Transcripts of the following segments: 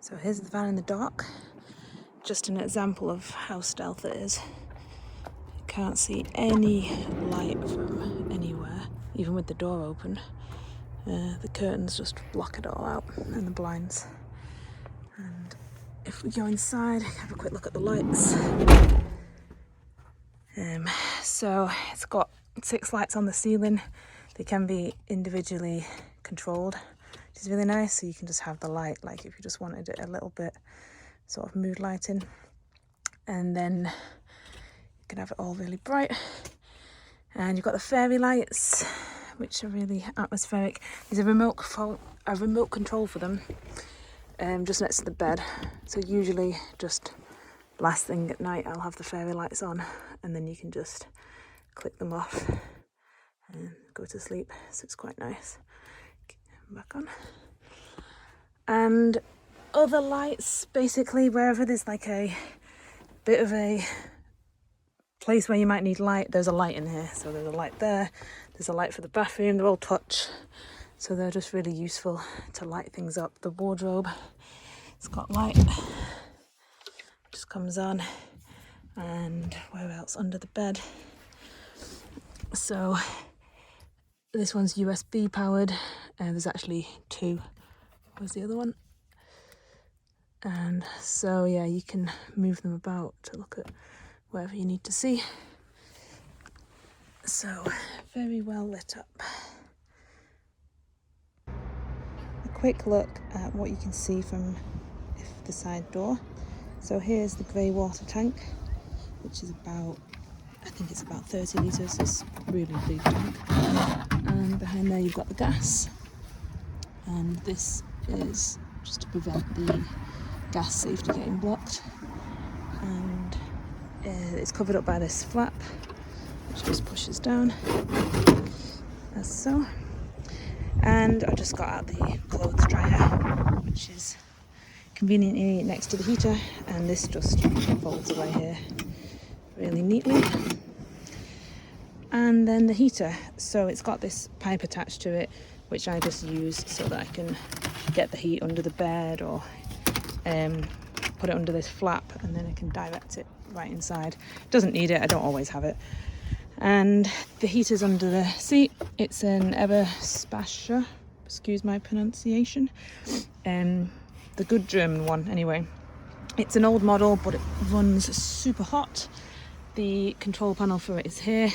So here's the van in the dark. Just an example of how stealth it is. You can't see any light from anywhere, even with the door open. The curtains just block it all out, and the blinds. And if we go inside, have a quick look at the lights. So it's got 6 lights on the ceiling. They can be individually controlled, which is really nice. So you can just have the light, like if you just wanted it a little bit sort of mood lighting. And then you can have it all really bright. And you've got the fairy lights, which are really atmospheric. There's a remote control for them, just next to the bed. So usually just last thing at night I'll have the fairy lights on, and then you can just click them off and go to sleep. So it's quite nice. Back on. And other lights, basically wherever there's like a bit of a place where you might need light, there's a light in here. So there's a light there, there's a light for the bathroom, they're all touch. So they're just really useful to light things up. The wardrobe, it's got light, just comes on. And where else? Under the bed. So this one's USB powered, and there's actually 2. Where's the other one? And so yeah, you can move them about to look at wherever you need to see. So very well lit up. A quick look at what you can see from the side door. So here's the grey water tank, which is about, I think it's about 30 litres, it's a really big tank. And behind there you've got the gas. And this is just to prevent the gas safety getting blocked. And it's covered up by this flap, which just pushes down, as so. And I just got out the clothes dryer, which is conveniently next to the heater, and this just folds away here really neatly. And then the heater, so it's got this pipe attached to it, which I just use so that I can get the heat under the bed, or put it under this flap, and then I can direct it right inside. Doesn't need it, I don't always have it. And the heater's under the seat. It's an Eberspacher, excuse my pronunciation. The good German one anyway. It's an old model, but it runs super hot. The control panel for it is here.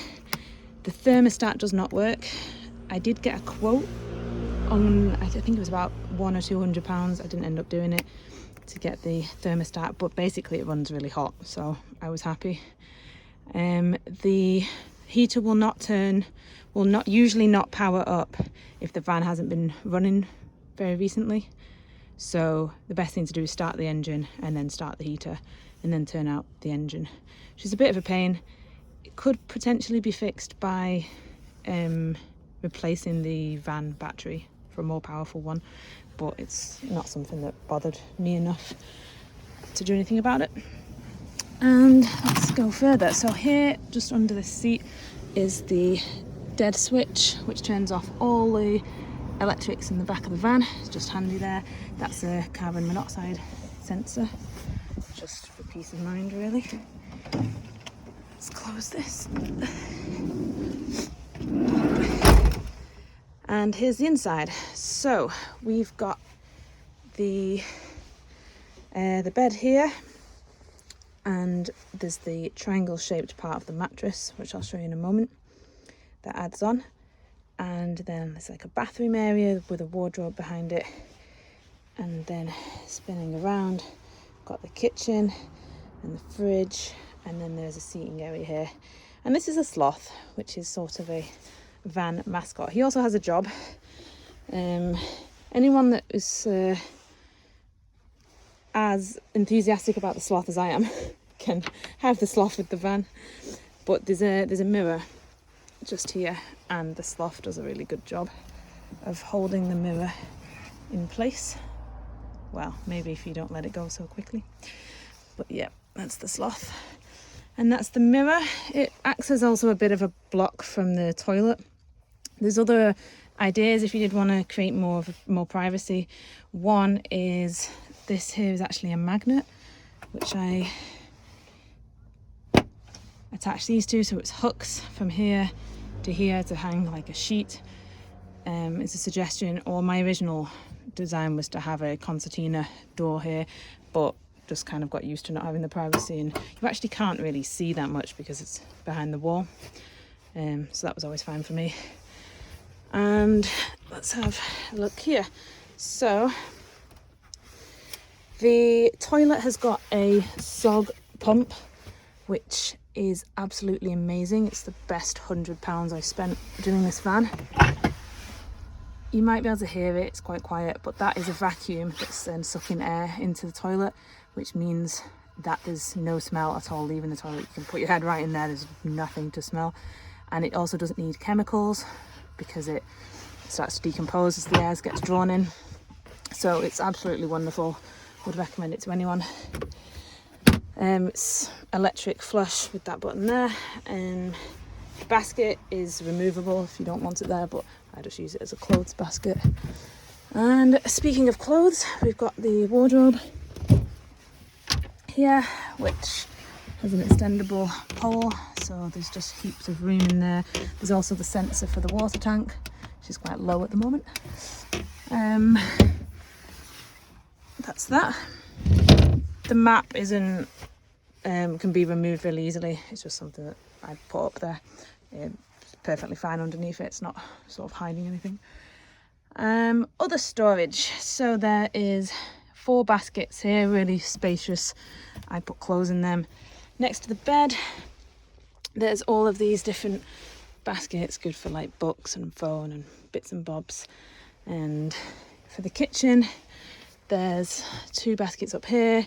The thermostat does not work. I did get a quote on, I think it was about £100 or £200. I didn't end up doing it to get the thermostat, but basically it runs really hot, so I was happy. The heater will usually not power up if the van hasn't been running very recently. So the best thing to do is start the engine and then start the heater and then turn out the engine, which is a bit of a pain. It could potentially be fixed by replacing the van battery for a more powerful one, but it's not something that bothered me enough to do anything about it. And let's go further. So here, just under the seat, is the dead switch, which turns off all the electrics in the back of the van. It's just handy there. That's a carbon monoxide sensor, just for peace of mind really. Let's close this. And here's the inside. So we've got the bed here, and there's the triangle shaped part of the mattress, which I'll show you in a moment, that adds on. And then there's like a bathroom area with a wardrobe behind it, and then spinning around, got the kitchen and the fridge, and then there's a seating area here. And this is a sloth, which is sort of a van mascot. He also has a job. Anyone that is as enthusiastic about the sloth as I am can have the sloth with the van. But there's a mirror just here, and the sloth does a really good job of holding the mirror in place. Well, maybe if you don't let it go so quickly. But yeah, that's the sloth. And that's the mirror. It acts as also a bit of a block from the toilet. There's other ideas if you did want to create more privacy. One is this here is actually a magnet, which I attach these to, so it's hooks from here to here to hang like a sheet. It's a suggestion, or my original design was to have a concertina door here, but just kind of got used to not having the privacy, and you actually can't really see that much because it's behind the wall. So that was always fine for me. And let's have a look here. So the toilet has got a SOG pump, which is absolutely amazing. It's the best £100 I spent doing this van. You might be able to hear it, it's quite quiet, but that is a vacuum that's then sucking air into the toilet, which means that there's no smell at all leaving the toilet. You can put your head right in there, there's nothing to smell. And it also doesn't need chemicals because it starts to decompose as the air gets drawn in. So it's absolutely wonderful. Would recommend it to anyone. It's electric flush with that button there, and the basket is removable if you don't want it there, but I just use it as a clothes basket. And speaking of clothes, we've got the wardrobe here, which has an extendable pole, so there's just heaps of room in there. There's also the sensor for the water tank, which is quite low at the moment. That's that. The map isn't can be removed really easily. It's just something that I put up there. It's perfectly fine underneath it. It's not sort of hiding anything. Other storage. So there is 4 baskets here, really spacious. I put clothes in them. Next to the bed, there's all of these different baskets, good for like books and phone and bits and bobs. And for the kitchen, there's 2 baskets up here.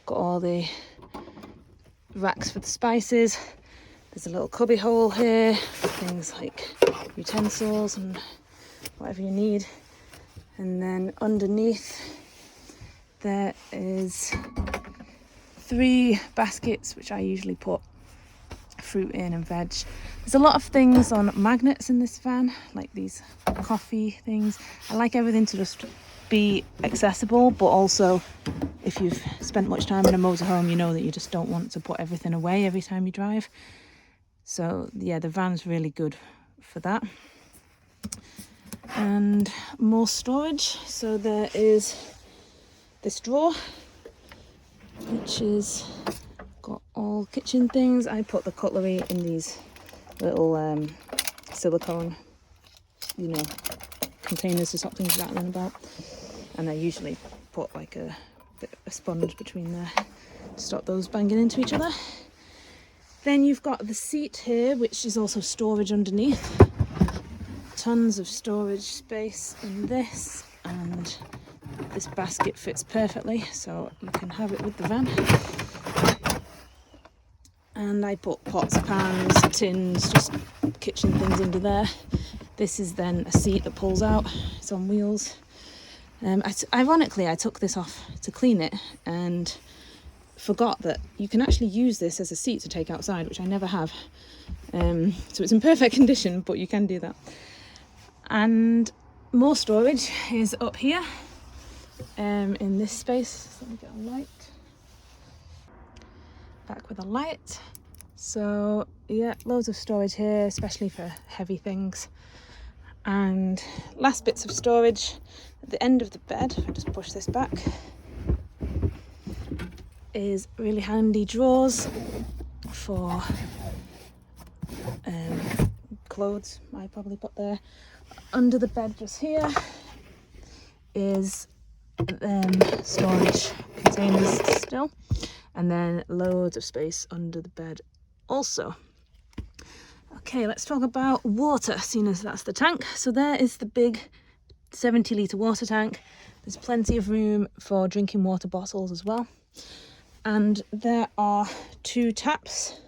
Got all the racks for the spices. There's a little cubby hole here for things like utensils and whatever you need. And then underneath there is 3 baskets which I usually put fruit in and veg. There's a lot of things on magnets in this van, like these coffee things. I like everything to just be accessible, but also if you've spent much time in a motorhome, you know that you just don't want to put everything away every time you drive. So yeah, the van's really good for that. And more storage. So there is this drawer, which is got all kitchen things. I put the cutlery in these little silicone, containers to stop things rattling about. And I usually put like a sponge between there to stop those banging into each other. Then you've got the seat here, which is also storage underneath. Tons of storage space in this, and this basket fits perfectly, so you can have it with the van. And I put pots, pans, tins, just kitchen things under there. This is then a seat that pulls out. It's on wheels. Ironically, I took this off to clean it and forgot that you can actually use this as a seat to take outside, which I never have. So it's in perfect condition, but you can do that. And more storage is up here in this space. Let me get a light. Back with a light. So yeah, loads of storage here, especially for heavy things. And last bits of storage at the end of the bed, if I just push this back, is really handy drawers for clothes. I probably put there. Under the bed just here is storage containers still, and then loads of space under the bed also. Okay, let's talk about water, seeing as that's the tank. So there is the big 70-litre water tank. There's plenty of room for drinking water bottles as well. And there are 2 taps.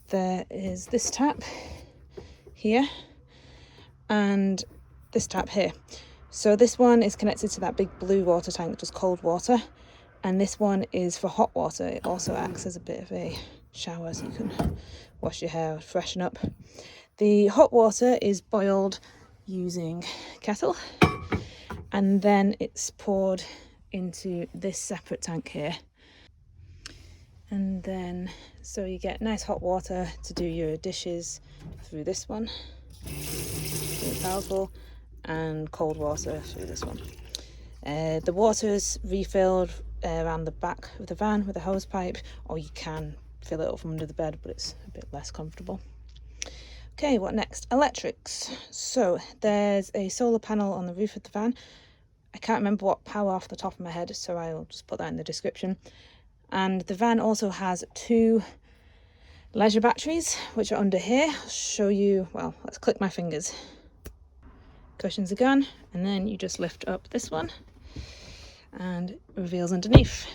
There is this tap here and this tap here. So this one is connected to that big blue water tank that does cold water, and this one is for hot water. It also acts as a bit of a shower, so you can wash your hair, freshen up. The hot water is boiled using kettle, and then it's poured into this separate tank here. And then, so you get nice hot water to do your dishes through this one, really powerful, and cold water through this one. The water's refilled around the back of the van with a hose pipe, or you can fill it up from under the bed, but it's a bit less comfortable. Okay, what next? Electrics. So there's a solar panel on the roof of the van. I can't remember what power off the top of my head, so I'll just put that in the description. And the van also has 2 leisure batteries, which are under here. I'll show you, well, let's click my fingers. Cushions are gone, and then you just lift up this one and it reveals underneath.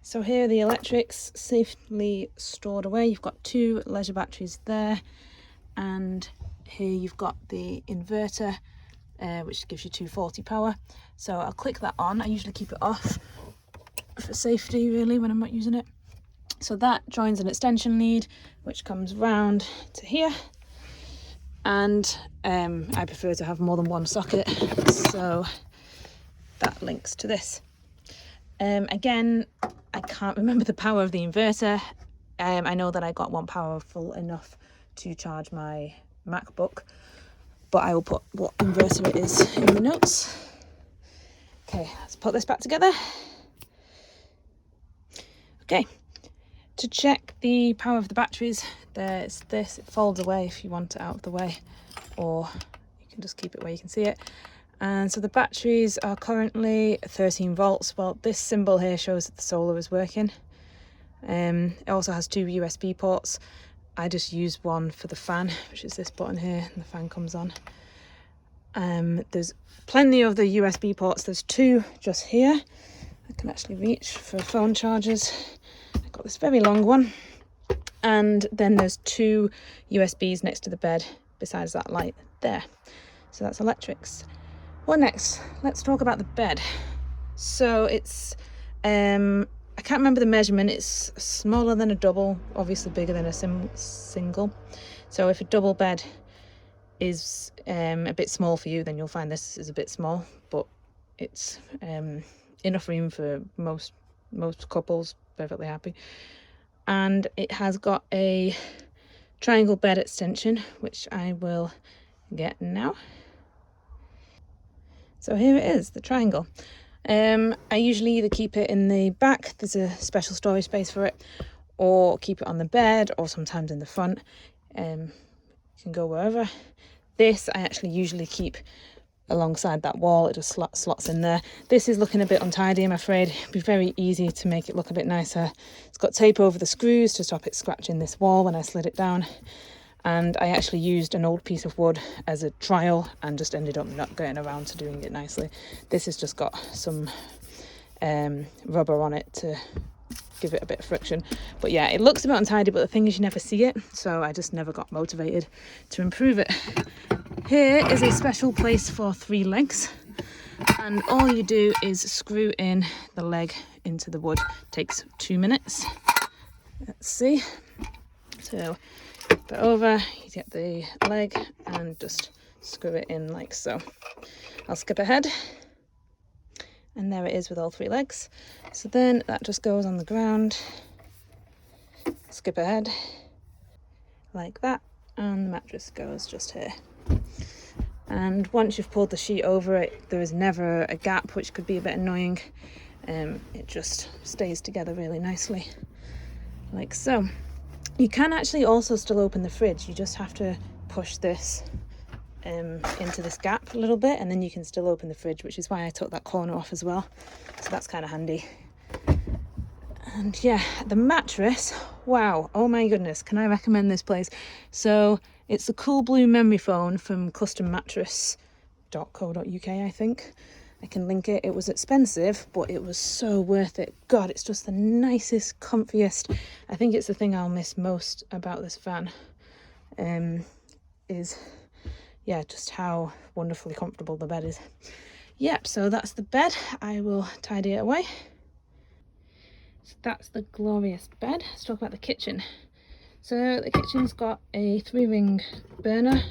So here are the electrics safely stored away. You've got 2 leisure batteries there, and here you've got the inverter, which gives you 240 power. So I'll click that on. I usually keep it off for safety really when I'm not using it. So that joins an extension lead which comes round to here, and I prefer to have more than one socket, so that links to this. Again, I can't remember the power of the inverter. I know that I got one powerful enough to charge my MacBook, but I will put what inverter it is in the notes. Okay, let's put this back together. Okay, to check the power of the batteries, there's this. It folds away if you want it out of the way, or you can just keep it where you can see it. And so the batteries are currently 13 volts. Well, this symbol here shows that the solar is working. It also has 2 USB ports. I just use one for the fan, which is this button here, and the fan comes on. There's plenty of the USB ports. There's 2 just here. I can actually reach for phone chargers. I've got this very long one. And then there's 2 USBs next to the bed besides that light there. So that's electrics. What next? Let's talk about the bed. So it's, I can't remember the measurement. It's smaller than a double, obviously bigger than a single. So if a double bed is a bit small for you, then you'll find this is a bit small, but it's enough room for most couples, perfectly happy. And it has got a triangle bed extension, which I will get now. So here it is, the triangle. I usually either keep it in the back, there's a special storage space for it, or keep it on the bed, or sometimes in the front. You can go wherever. This I actually usually keep alongside that wall. It just slots in there. This is looking a bit untidy, I'm afraid. It'd be very easy to make it look a bit nicer. It's got tape over the screws to stop it scratching this wall when I slid it down. And I actually used an old piece of wood as a trial and just ended up not getting around to doing it nicely. This has just got some rubber on it to give it a bit of friction. But yeah, it looks a bit untidy, but the thing is you never see it, so I just never got motivated to improve it. Here is a special place for 3 legs, and all you do is screw in the leg into the wood. It takes 2 minutes. Let's see. So flip it over, you get the leg and just screw it in like so. I'll skip ahead, and there it is with all 3 legs. So then that just goes on the ground, skip ahead like that, and the mattress goes just here. And once you've pulled the sheet over it, there is never a gap, which could be a bit annoying. It just stays together really nicely like so. You can actually also still open the fridge. You just have to push this into this gap a little bit, and then you can still open the fridge, which is why I took that corner off as well. So that's kind of handy. And yeah, the mattress, wow, oh my goodness, can I recommend this place? So it's the cool blue memory foam from custommattress.co.uk, I think. I can link it. It was expensive, but it was so worth it. God, it's just the nicest, comfiest. I think it's the thing I'll miss most about this van, is, yeah, just how wonderfully comfortable the bed is. Yep, so that's the bed. I will tidy it away. So that's the glorious bed. Let's talk about the kitchen. So the kitchen's got a 3-ring burner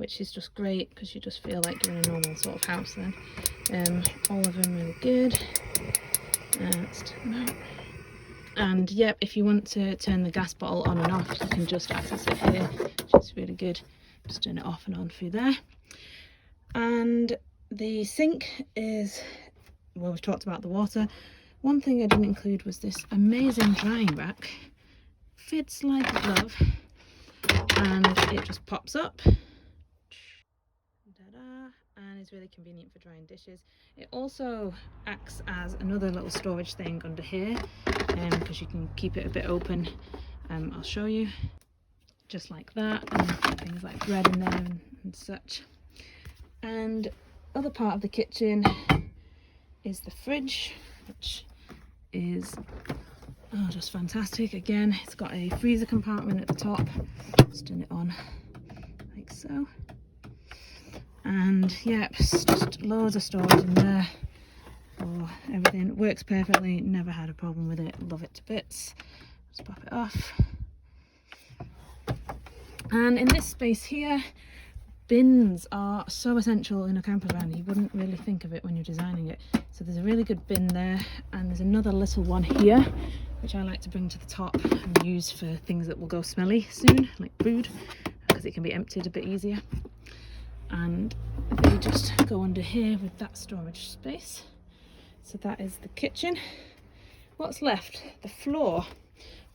which is just great because you just feel like you're in a normal sort of house then. All of them really good. Let's turn them out. And yep, if you want to turn the gas bottle on and off, you can just access it here, which is really good. Just turn it off and on through there. And the sink is, well, we've talked about the water. One thing I didn't include was this amazing drying rack. Fits like a glove, and it just pops up. Ta-da, and is really convenient for drying dishes. It also acts as another little storage thing under here, because you can keep it a bit open. I'll show you, just like that, and things like bread in there and such. And other part of the kitchen is the fridge, which is just fantastic. Again, it's got a freezer compartment at the top. Just turn it on like so. And yeah, just loads of storage in there for everything. It works perfectly, never had a problem with it, love it to bits. Just pop it off. And in this space here, bins are so essential in a camper van. You wouldn't really think of it when you're designing it. So there's a really good bin there, and there's another little one here, which I like to bring to the top and use for things that will go smelly soon, like food, because it can be emptied a bit easier. And they just go under here with that storage space. So that is the kitchen. What's left? The floor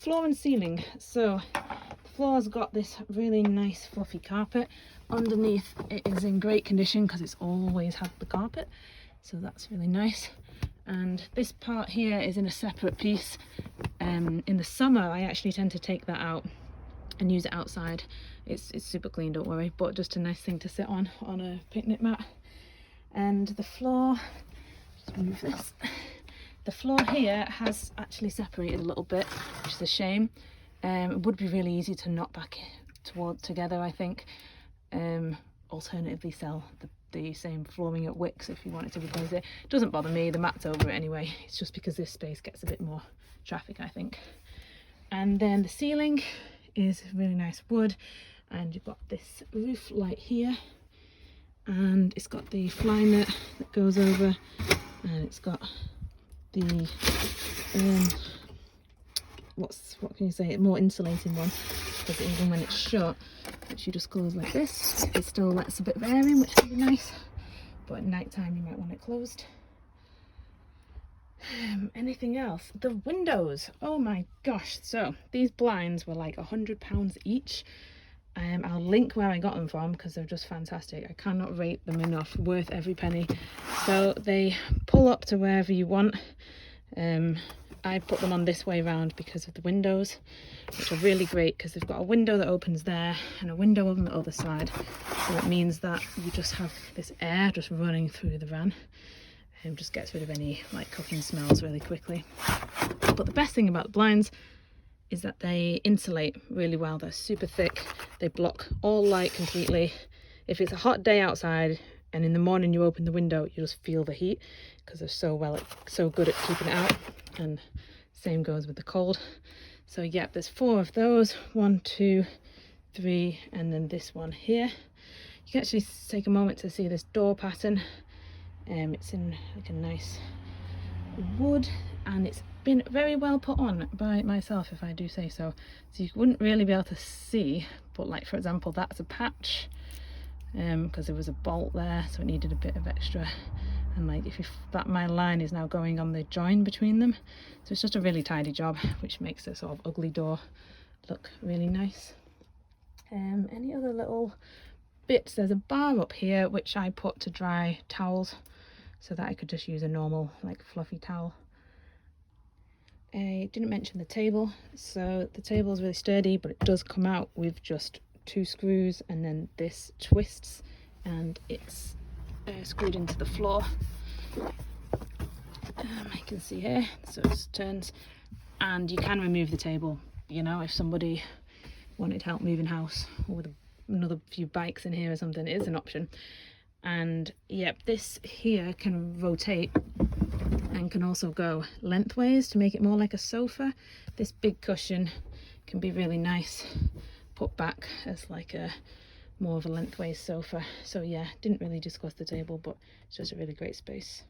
and ceiling. So the floor's got this really nice fluffy carpet. Underneath it is in great condition because it's always had the carpet, so that's really nice. And this part here is in a separate piece. In the summer I actually tend to take that out and use it outside. It's super clean, don't worry, but just a nice thing to sit on a picnic mat. And the floor, just move this. The floor here has actually separated a little bit, which is a shame. It would be really easy to knot back together, I think. Alternatively sell the same flooring at Wicks if you wanted to replace it. It doesn't bother me, the mat's over it anyway. It's just because this space gets a bit more traffic, I think. And then the ceiling is really nice wood, and you've got this roof light here, and it's got the fly net that goes over, and it's got the what can you say, a more insulating one, because even when it's shut, which you just close like this, it still lets a bit of air in, which can be nice, but at night time you might want it closed. Anything else? The windows, oh my gosh. So these blinds were like £100 each. I'll link where I got them from because they're just fantastic. I cannot rate them enough, worth every penny. So they pull up to wherever you want. I put them on this way round because of the windows, which are really great because they've got a window that opens there and a window on the other side. So it means that you just have this air just running through the van. Just gets rid of any like cooking smells really quickly. But the best thing about the blinds is that they insulate really well. They're super thick, they block all light completely. If it's a hot day outside and in the morning you open the window, you just feel the heat because they're so good at keeping it out. And same goes with the cold. So yeah, there's 4 of those, 1, 2, 3, and then this one here. You can actually take a moment to see this door pattern. It's in like a nice wood, and it's been very well put on by myself, if I do say so. So you wouldn't really be able to see, but like for example, that's a patch because there was a bolt there, so it needed a bit of extra. And like my line is now going on the join between them, so it's just a really tidy job, which makes this sort of ugly door look really nice. Any other little bits? There's a bar up here which I put to dry towels, so that I could just use a normal like fluffy towel. I didn't mention the table. So the table is really sturdy, but it does come out with just 2 screws, and then this twists and it's screwed into the floor. I can see here, so it turns, and you can remove the table, you know, if somebody wanted help moving house or with another few bikes in here or something, it is an option. And yep, this here can rotate and can also go lengthways to make it more like a sofa. This big cushion can be really nice put back as like a more of a lengthways sofa. So yeah, didn't really discuss the table, but it's just a really great space.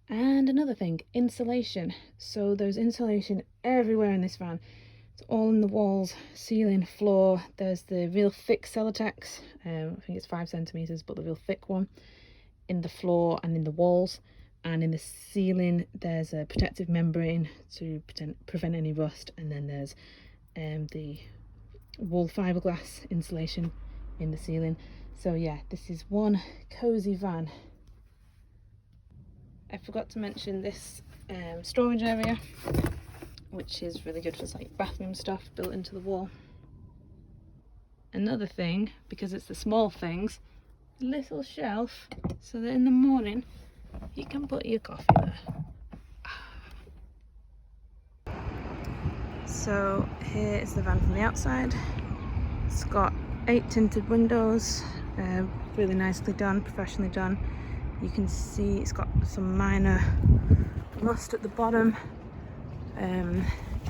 And another thing, insulation. So there's insulation everywhere in this van. It's all in the walls, ceiling, floor. There's the real thick Celotex, I think it's 5 centimeters, but the real thick one, in the floor and in the walls. And in the ceiling there's a protective membrane to prevent any rust, and then there's the wool fiberglass insulation in the ceiling. So yeah, this is one cozy van. I forgot to mention this storage area, which is really good for like bathroom stuff built into the wall. Another thing, because it's the small things, little shelf so that in the morning you can put your coffee there. So here is the van from the outside. It's got 8 tinted windows, really nicely done, professionally done. You can see it's got some minor rust at the bottom.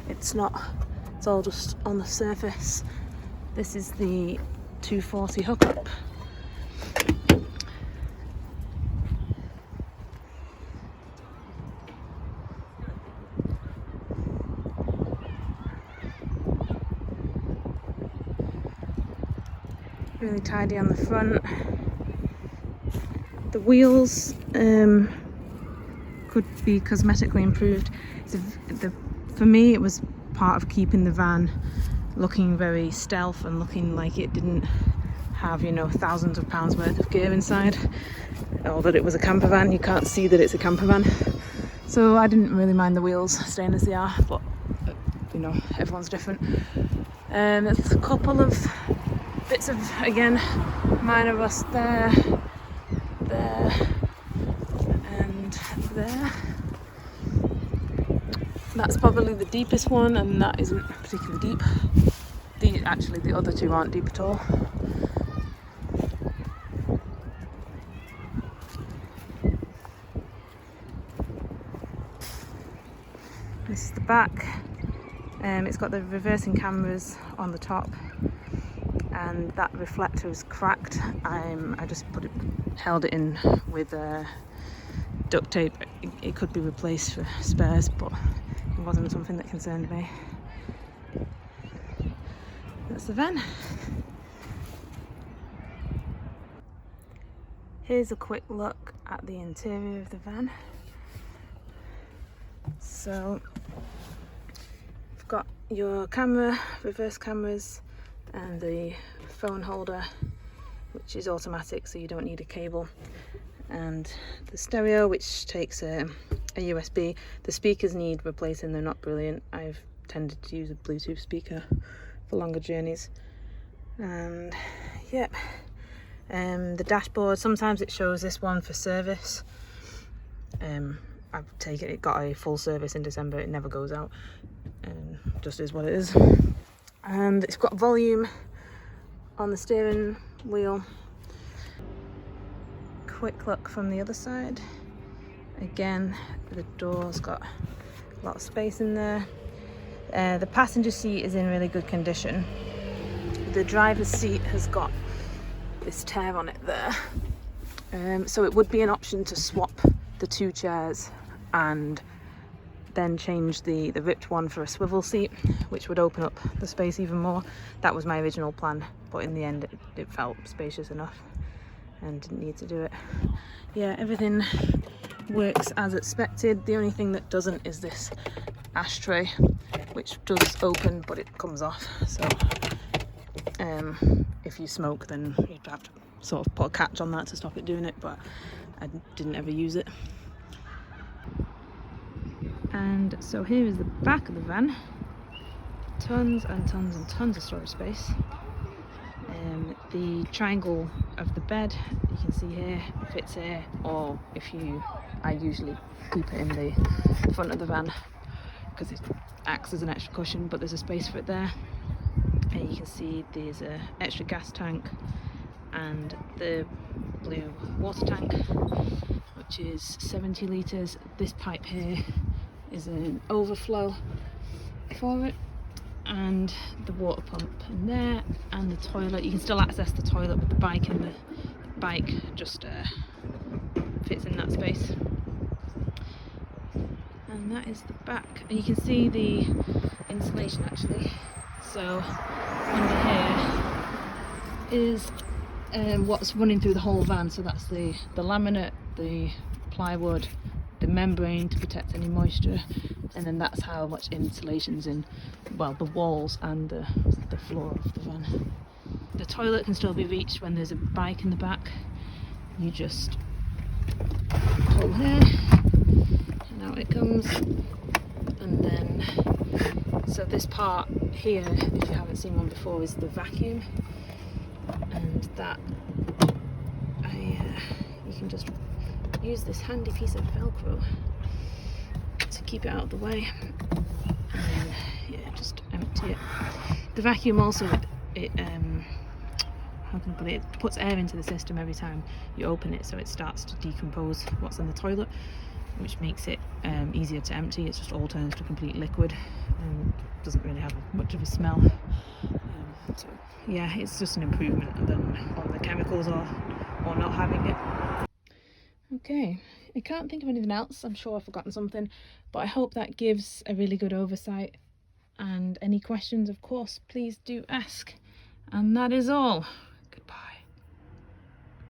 It's all just on the surface. This is the 240 hookup. Really tidy on the front. The wheels could be cosmetically improved. For me, it was part of keeping the van looking very stealth and looking like it didn't have, you know, thousands of pounds worth of gear inside, or that it was a camper van. You can't see that it's a camper van. So I didn't really mind the wheels staying as they are, but you know, everyone's different. There's a couple of bits of, again, minor rust there, and there. That's probably the deepest one, and that isn't particularly deep. Actually, the other two aren't deep at all. This is the back. It's got the reversing cameras on the top, and that reflector is cracked. I just held it in with duct tape. It could be replaced for spares, but it wasn't something that concerned me. That's the van. Here's a quick look at the interior of the van. So you've got your camera, reverse cameras, and the phone holder, which is automatic, so you don't need a cable, and the stereo, which takes a USB. The speakers need replacing, they're not brilliant. I've tended to use a Bluetooth speaker for longer journeys. And yeah, the dashboard, sometimes it shows this one for service. I've taken it, got a full service in December. It never goes out, just is what it is. And it's got volume on the steering wheel. Quick look from the other side. Again, the door's got a lot of space in there. The passenger seat is in really good condition. The driver's seat has got this tear on it there. So it would be an option to swap the 2 chairs and then change the ripped one for a swivel seat, which would open up the space even more. That was my original plan, but in the end it felt spacious enough and didn't need to do it. Yeah, everything works as expected. The only thing that doesn't is this ashtray, which does open but it comes off. So if you smoke, then you'd have to sort of put a catch on that to stop it doing it, but I didn't ever use it. And so here is the back of the van. Tons and tons and tons of storage space. The triangle of the bed, you can see here, fits here, or I usually keep it in the front of the van because it acts as an extra cushion, but there's a space for it there. And you can see there's an extra gas tank and the blue water tank, which is 70 litres. This pipe here is an overflow for it. and the water pump in there, and the toilet. You can still access the toilet with the bike, and the bike just fits in that space. And that is the back, and you can see the insulation actually. So under here is what's running through the whole van. So that's the laminate, the plywood, the membrane to protect any moisture, and then that's how much insulation's in, well, the walls and the floor of the van. The toilet can still be reached when there's a bike in the back. You just pull here, and out it comes. And then, so this part here, if you haven't seen one before, is the vacuum, and that you can just use this handy piece of Velcro to keep it out of the way, and then yeah, just empty it. The vacuum also, it how can I put it? It puts air into the system every time you open it, so it starts to decompose what's in the toilet, which makes it easier to empty. It just all turns to complete liquid and doesn't really have much of a smell. So yeah, it's just an improvement on the chemicals or not having it. Okay, I can't think of anything else. I'm sure I've forgotten something, but I hope that gives a really good oversight. And any questions, of course, please do ask. And that is all. Goodbye.